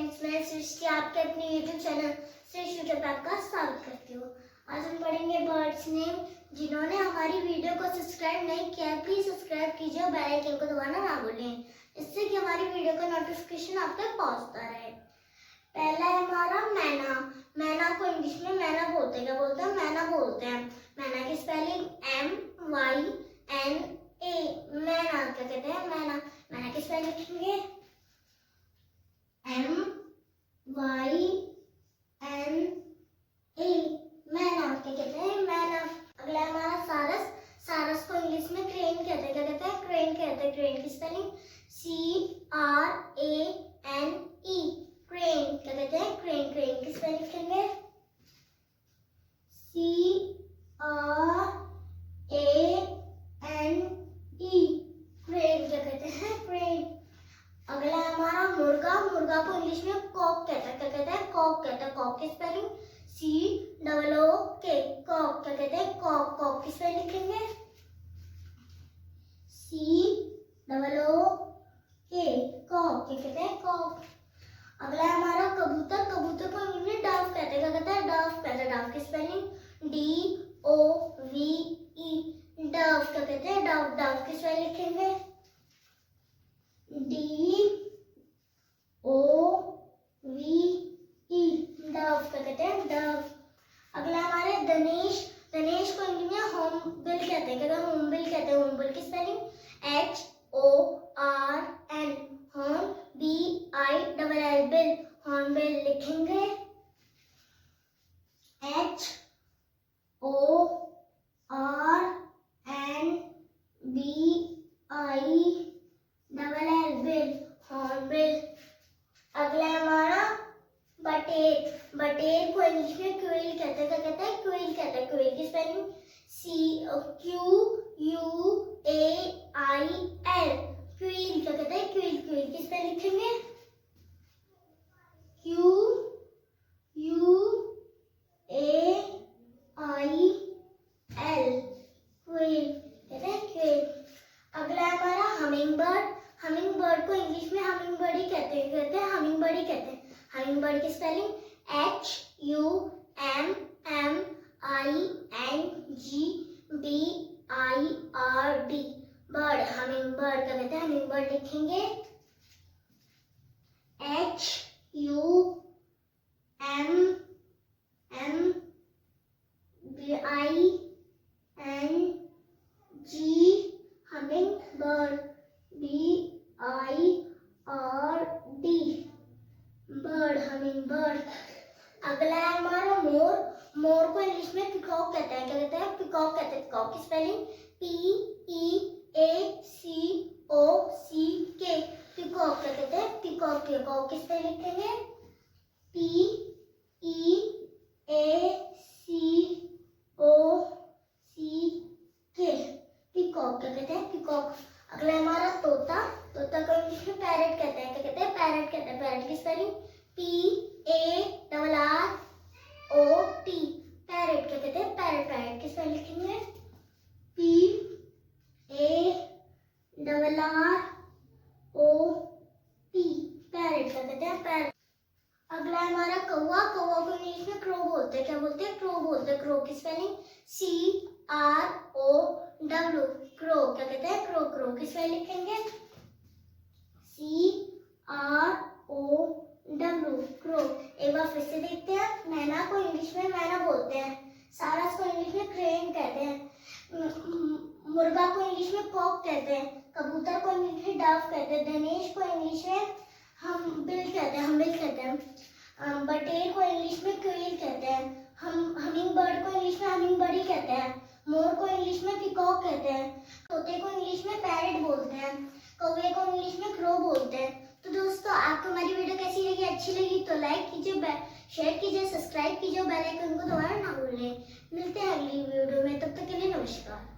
Friends, मैं सृष्टि आपके अपने यूट्यूब चैनल सृष्टि यूट्यूब का स्वागत करती हूँ। आज हम पढ़ेंगे बर्ड्स नेम। जिन्होंने हमारी वीडियो को सब्सक्राइब नहीं किया है, प्लीज सब्सक्राइब कीजिए और बेल आइकन को दबाना ना भूलें, इससे कि हमारी वीडियो का नोटिफिकेशन आप तक पहुँचता रहे। पहला है हमारा मैना। मैना को इंग्लिश में मैना बोलते हैं। क्या बोलते हैं? मैना बोलते हैं। मैना की स्पेलिंग MYNA। मैना क्या कहते हैं? मैना। मैना की स्पेलिंग लिखेंगे MYNA। मैना क्या कहते हैं? मैना। अगला हमारा सारस। सारस को इंग्लिश में क्रेन कहते हैं। क्या कहते हैं? क्रेन कहते हैं। क्रेन की स्पेलिंग CRANE। क्रेन क्या कहते हैं? क्रेन। क्रेन की स्पेलिंग लिखेंगे CRANE। क्रेन क्या कहते हैं? क्रेन। अगला हमारा मुर्गा। मुर्गा को इंग्लिश में कॉक कहते हैं। क्या कहते हैं? कॉक कहते हैं। कॉक की स्पेलिंग COOK। कॉक क्या कहते हैं? कॉक। कॉक की स्पेलिंग लिखेंगे COOK। कॉक क्या कहते हैं? कॉक। अगला हमारा कबूतर। कबूतर को इंग्लिश में डव कहते हैं। क्या कहते हैं? डव कहते हैं। डव की स्पेलिंग DOVE। डव क्या कहते हैं? डव। डव की स्पेलिंग लिखेंगे DOVE। डव क्या कहते हैं? डव। अगला हमारे धनेश। धनेश को इंग्लिश में होम बिल कहते हैं। क्या? होम बिल कहते हैं। होम बिल की spelling HORN। Home BILL। Bill. Horn bill लिखेंगे HORNBILL। बिल। Horn bill. अगला हमारा बटेर। बटेर को इंग्लिश में क्वेल कहते हैं। क्या कहते हैं? क्वेल कहते हैं। क्वेल की स्पेलिंग QUAIL। क्वेल क्या कहते हैं? क्वेल। क्वेल की स्पेलिंग लिखेंगे QUAIL। क्वेल कहते हैं? क्वेल। अगला हमारा हमिंग बर्ड। हमिंग बर्ड को इंग्लिश में हमिंग बर्ड ही कहते हैं। कहते हैं हमिंग बर्ड ही कहते हैं। हमिंग बर्ड की spelling HUMMINGBIRD। Bird. Humming bird क्या कहते हैं? हमिंग बर्ड लिखेंगे HUMMING। Humming bird BIRD। Bird. Humming bird. अगला है हमारा मोर। मोर को इंग्लिश में पिकॉक कहते हैं। क्या कहते हैं? पिकॉक कहते हैं। पिकॉक की स्पेलिंग PEACOCK। पिकॉक क्या कहते हैं? पिकॉक। पिकॉक की स्पेलिंग लिखेंगे PEACOCK। पिकॉक क्या कहते हैं? पिकॉक। अगला हमारा तोता। तोता को इंग्लिश में पैरट कहते हैं। क्या कहते हैं? पैरट कहते हैं। पैरट की स्पेलिंग PARROT। पैरट क्या कहते हैं? पैरट। पैरट की स्पेलिंग लिखेंगे PARROT। पैरट क्या कहते हैं? पैरट। अगला हमारा कौवा। कौवा को इंग्लिश में क्रो बोलते हैं। क्या बोलते हैं? क्रो बोलते हैं। क्रो की स्पेलिंग CROW। क्रो क्या कहते हैं? क्रो। क्रो की स्पेलिंग लिखेंगे CROW। क्रो। एक बार फिर से देखते हैं। मैना को इंग्लिश में मैना बोलते हैं। सारस को इंग्लिश में क्रेन कहते हैं। मुर्गा को इंग्लिश में कॉक कहते हैं। कबूतर को इंग्लिश में डव कहते हैं। धनेश को इंग्लिश में हम बिल कहते हैं। हम बिल कहते हैं। बटेर को इंग्लिश में क्वेल कहते हैं। हमिंग बर्ड को इंग्लिश में हमिंग बर्ड ही कहते हैं। मोर को इंग्लिश में पिकॉक कहते हैं। तोते को इंग्लिश में पैरट बोलते हैं। कौवे को इंग्लिश में क्रो बोलते हैं। तो दोस्तों, आपको हमारी वीडियो कैसी लगी? अच्छी लगी तो लाइक कीजिए, शेयर कीजिए, सब्सक्राइब कीजिए और बेल आइकन को दबाना ना भूलें। मिलते हैं अगली वीडियो में। तब तक के लिए नमस्कार।